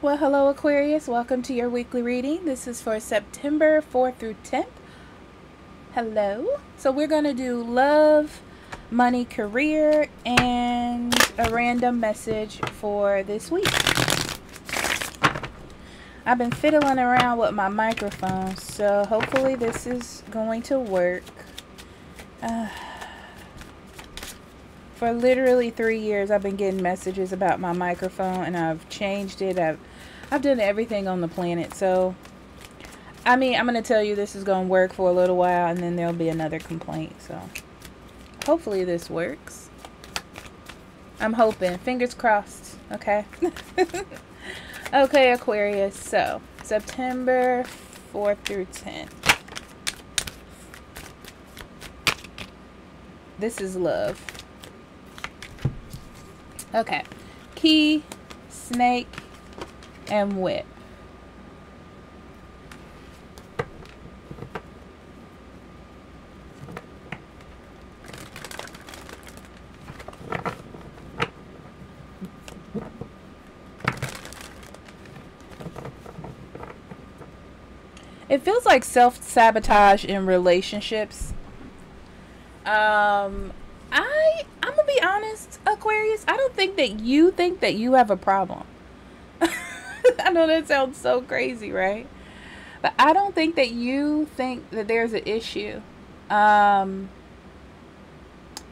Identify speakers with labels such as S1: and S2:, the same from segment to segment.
S1: Well, hello Aquarius. Welcome to your weekly reading. This is for September 4th through 10th. Hello. So we're going to do love, money, career, and a random message for this week. I've been fiddling around with my microphone, so hopefully this is going to work. For literally 3 years, I've been getting messages about my microphone, and I've changed it. I've done everything on the planet. So, I mean, I'm going to tell you this is going to work for a little while, and then there'll be another complaint. So, hopefully this works. I'm hoping. Fingers crossed. Okay. Okay, Aquarius. So, September 4th through 10th. This is love. Okay. Key, snake, and whip. It feels like self-sabotage in relationships. I'm gonna be honest, Aquarius. I don't think that you have a problem. I know that sounds so crazy, right? But I don't think that you think that there's an issue. But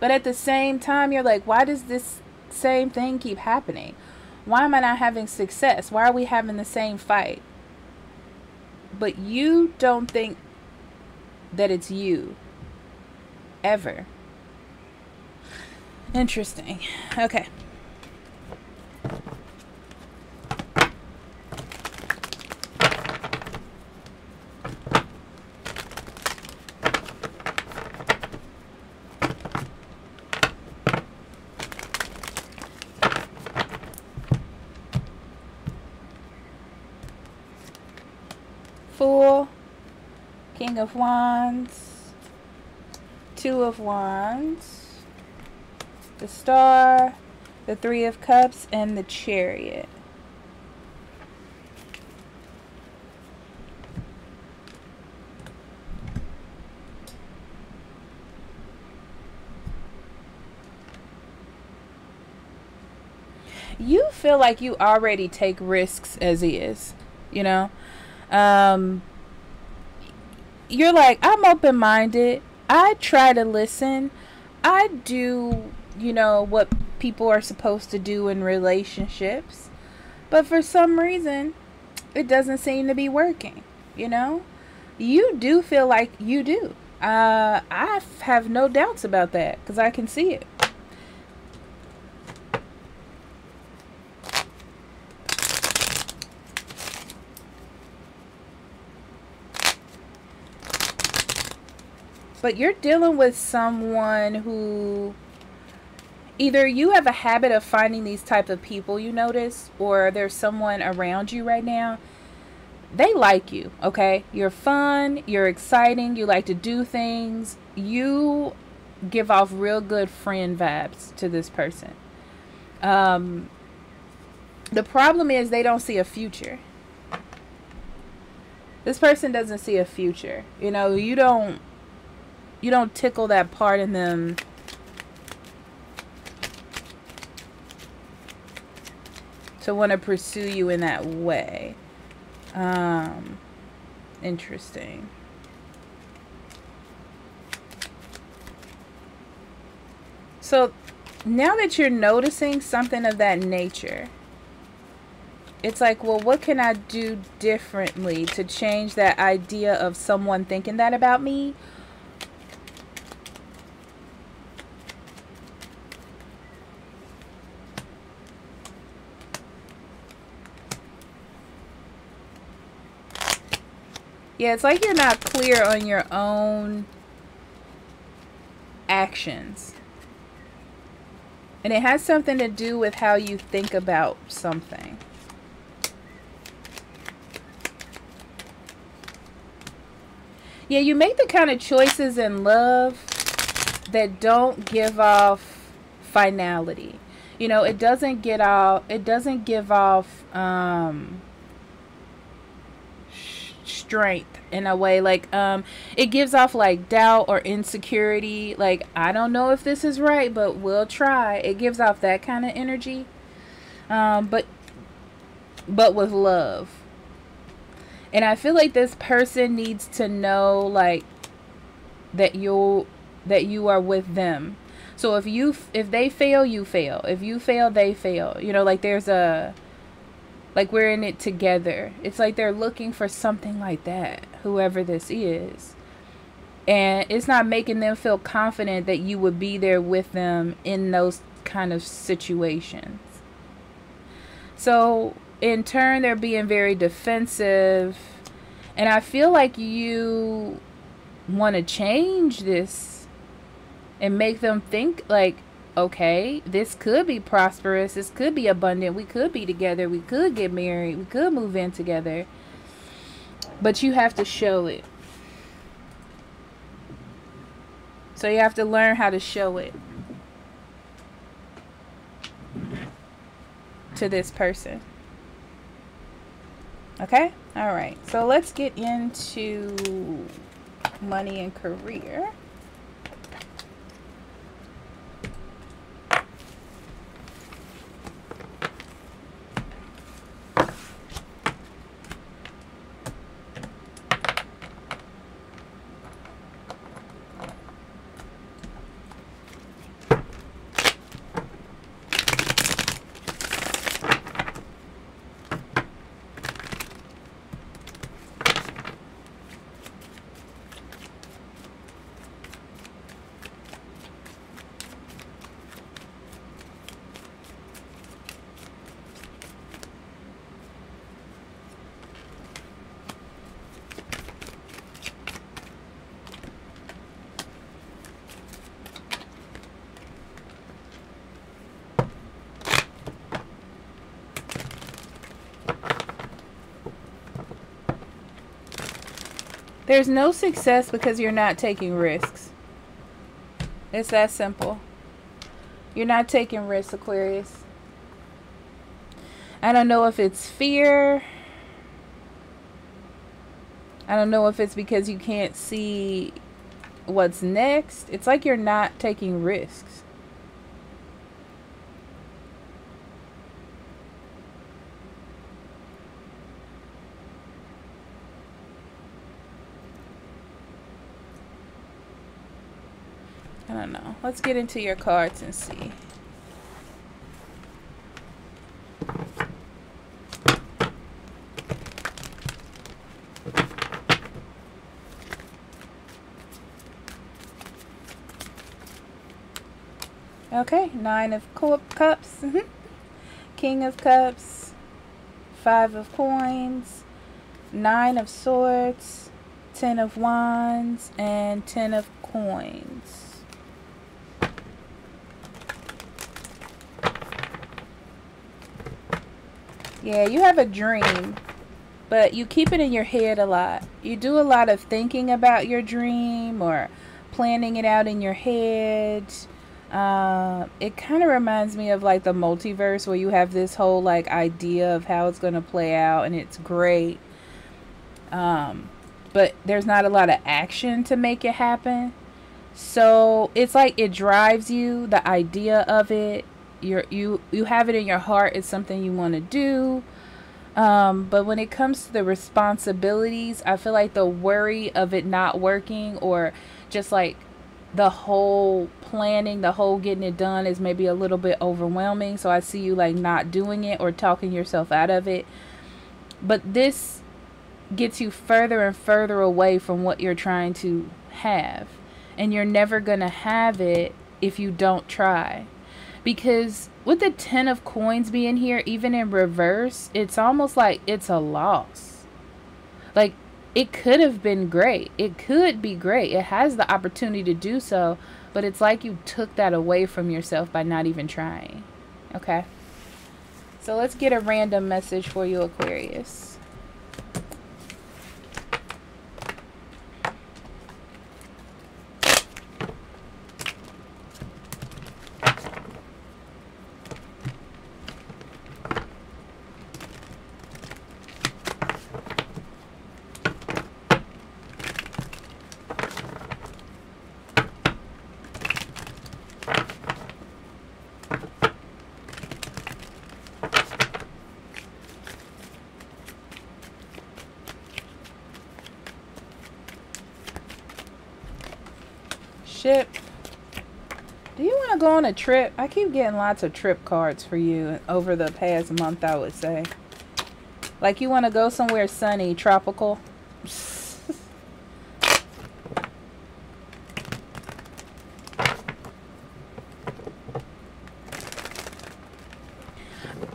S1: at the same time, you're like, why does this same thing keep happening? Why am I not having success? Why are we having the same fight? But you don't think that it's you. Ever. Interesting. Okay. Fool, King of Wands, Two of Wands, the Star, the Three of Cups, and the Chariot. You feel like you already take risks as is, you know? You're like, I'm open-minded. I try to listen. I do, what people are supposed to do in relationships. But for some reason, it doesn't seem to be working, You do feel like you do. I have no doubts about that because I can see it. But you're dealing with someone who either you have a habit of finding these type of people, you notice, or there's someone around you right now. They like you, okay? You're fun, you're exciting, you like to do things. You give off real good friend vibes to this person. The problem is they don't see a future. This person doesn't see a future. You don't tickle that part in them to want to pursue you in that way. Interesting. So now that you're noticing something of that nature, it's like, well, what can I do differently to change that idea of someone thinking that about me? Yeah, it's like you're not clear on your own actions. And it has something to do with how you think about something. Yeah, you make the kind of choices in love that don't give off finality. You know, it doesn't give off strength in a way. Like it gives off like doubt or insecurity. Like, I don't know if this is right, but we'll try. It gives off that kind of energy. But with love. And I feel like this person needs to know, like, that you are with them. So if they fail, you fail. If you fail, they fail. You know, like there's like we're in it together. It's like they're looking for something like that, whoever this is. And it's not making them feel confident that you would be there with them in those kind of situations. So in turn, they're being very defensive. And I feel like you want to change this and make them think like, okay, this could be prosperous, this could be abundant, we could be together, we could get married, we could move in together. But you have to show it. So you have to learn how to show it to this person. Okay? All right. So let's get into money and career. There's no success because you're not taking risks. It's that simple. You're not taking risks, Aquarius. I don't know if it's fear. I don't know if it's because you can't see what's next. It's like you're not taking risks. I don't know. Let's get into your cards and see. Okay, 9 of Cups, King of Cups, 5 of Coins, 9 of Swords, 10 of Wands, and 10 of Coins. Yeah, you have a dream, but you keep it in your head a lot. You do a lot of thinking about your dream or planning it out in your head. It kind of reminds me of like the multiverse, where you have this whole like idea of how it's going to play out, and it's great. But there's not a lot of action to make it happen. So it's like it drives you, the idea of it. You have it in your heart. It's something you want to do. But when it comes to the responsibilities, I feel like the worry of it not working, or just like the whole planning, the whole getting it done, is maybe a little bit overwhelming. So I see you like not doing it or talking yourself out of it. But this gets you further and further away from what you're trying to have. And you're never going to have it if you don't try. Because with the 10 of Coins being here, even in reverse, it's almost like it's a loss. Like, it could have been great. It could be great. It has the opportunity to do so. But it's like you took that away from yourself by not even trying. Okay? So let's get a random message for you, Aquarius. relationship. Do you want to go on a trip? I keep getting lots of trip cards for you over the past month, I would say. Like you want to go somewhere sunny, tropical.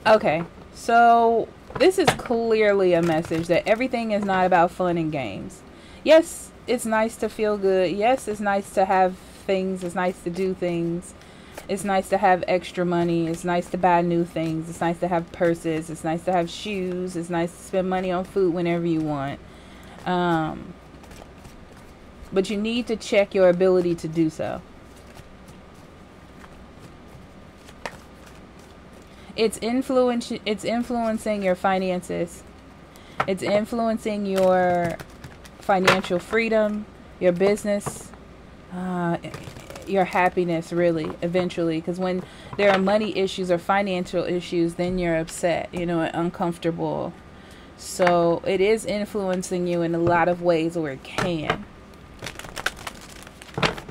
S1: Okay, so this is clearly a message that everything is not about fun and games. Yes, it's nice to feel good. Yes, it's nice to have things. It's nice to do things. It's nice to have extra money. It's nice to buy new things. It's nice to have purses. It's nice to have shoes. It's nice to spend money on food whenever you want. But you need to check your ability to do so. It's influencing your finances. It's influencing your financial freedom, your business, your happiness, really, eventually. Because when there are money issues or financial issues, then you're upset, you know, and uncomfortable. So it is influencing you in a lot of ways, or it can.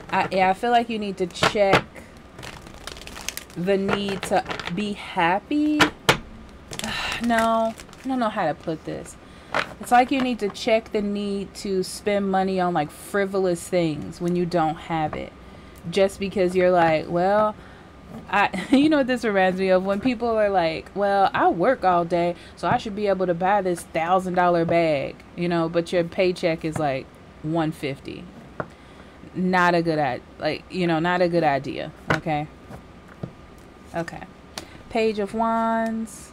S1: I feel like you need to check the need to be happy. No, I don't know how to put this. It's like you need to check the need to spend money on like frivolous things when you don't have it, just because you're like, well, you know what this reminds me of? When people are like, well, I work all day, so I should be able to buy this $1,000 bag, you know, but your paycheck is like $150. Not a good not a good idea. Okay. Page of Wands,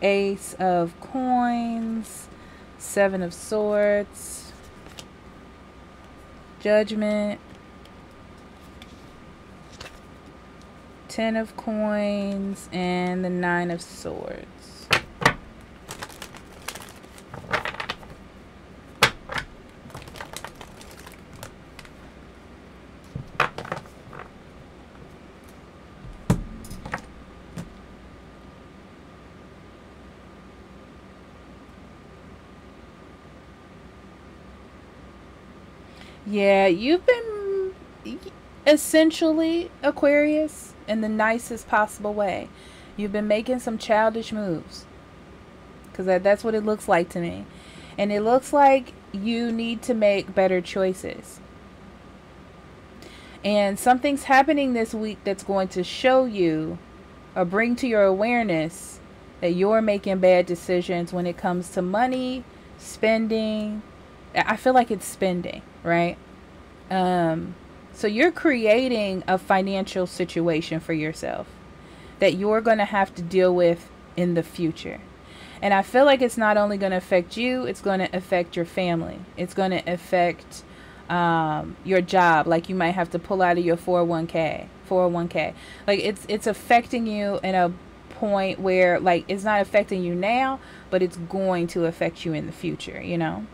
S1: Ace of Coins, Seven of Swords, Judgment, Ten of Coins, and the Nine of Swords. Yeah, you've been essentially, Aquarius, in the nicest possible way. You've been making some childish moves. Because that's what it looks like to me. And it looks like you need to make better choices. And something's happening this week that's going to show you or bring to your awareness that you're making bad decisions when it comes to money, spending. I feel like it's spending, right? So you're creating a financial situation for yourself that you're going to have to deal with in the future. And I feel like it's not only going to affect you, it's going to affect your family. It's going to affect your job. Like you might have to pull out of your 401k. Like it's affecting you in a point where like it's not affecting you now, but it's going to affect you in the future, you know?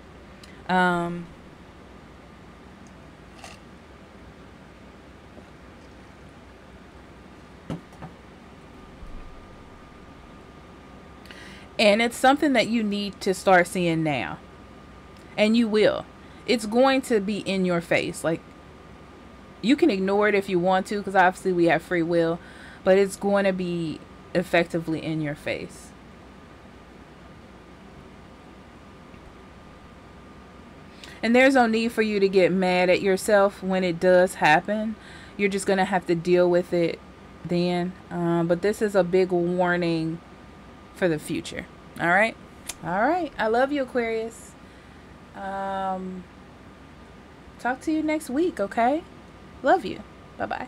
S1: And it's something that you need to start seeing now. And you will. It's going to be in your face. Like, you can ignore it if you want to, because obviously we have free will. But it's going to be effectively in your face. And there's no need for you to get mad at yourself when it does happen. You're just going to have to deal with it then. But this is a big warning for the future. All right. I love you, Aquarius. Talk to you next week. Okay. Love you. Bye-bye.